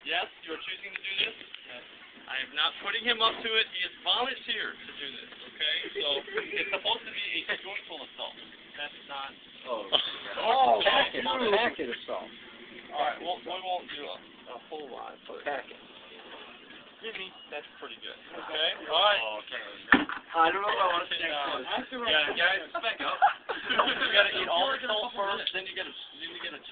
Yes, you are choosing to do this. Yes. I am not putting him up to it. He has volunteered to do this. Okay, so it's supposed to be a joyful assault. That's not. Oh, packet assault. All right, well, we won't do a full line, but Packet. give me. That's pretty good. Okay. All right. I don't know if I want to stay close. Yeah, guys, back up. You gotta eat all the salt first, then you gotta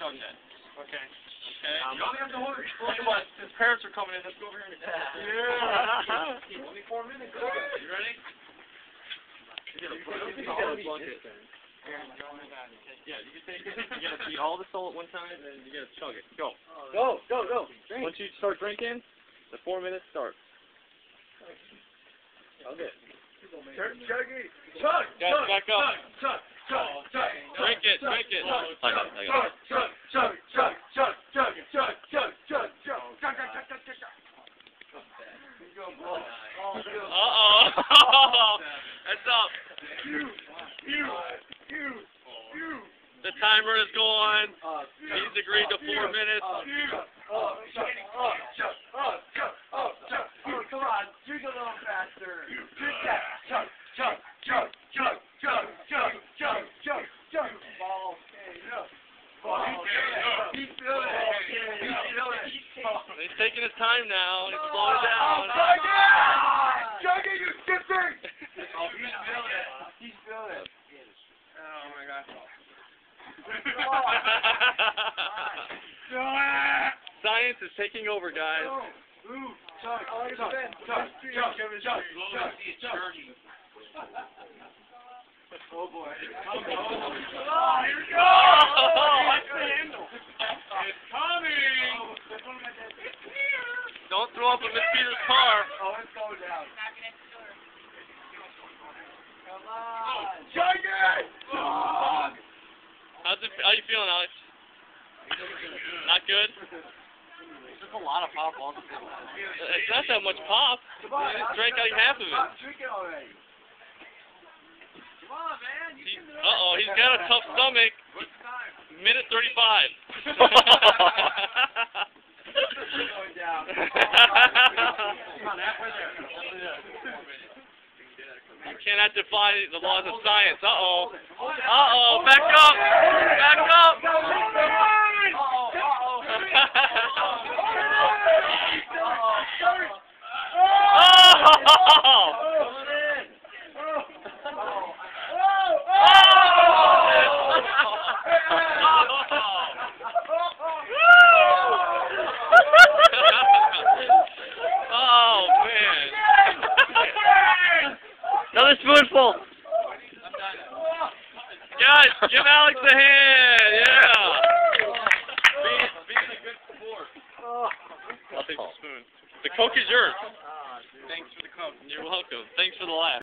chug that. Okay. Okay. You only have to hold it. Tell you what, since parents are coming in, let's go over here and Yeah. 24 minutes. You ready? You gotta put it in the bucket. Yeah, you can take it. You gotta eat all the salt at one time, and then you gotta chug it. Go. Go. Drink. Once you start drinking, the 4 minutes start. Chug it. Chug it. Chug. Guys, back up. Chug. Drink it. Drink it. I got it. Chug. Uh-oh. That's up. The timer is going. He's agreed to 4 minutes. Come on, drink a little faster. Drink that. Chug. He's feeling it. He's taking his time now. He's slowing down. Chug it, you skipper! He's feeling it. Oh my gosh. Science is taking over, guys. Chug. Oh boy. Oh, here we go! Watch the handle. It's coming! Don't throw up in Miss Peter's car. Oh, it's going down. Come on. Chug it! How you feeling, Alex? Not good? There's a lot of pop balls. It's not that much pop. Come on. You just drank out half of it. Stop drinking already. Come on, man. Uh-oh, he's got a tough stomach. What's the time? Minute 35. Going down. Come on, halfway there. You cannot defy the laws of science. Uh-oh. Uh-oh, back up. Back up. Oh, man. Another spoonful. Guys, give Alex a hand. Yeah. Being a good sport. I'll take the spoon. The Coke is yours. Thanks for the Coke. You're welcome. Thanks for the laugh.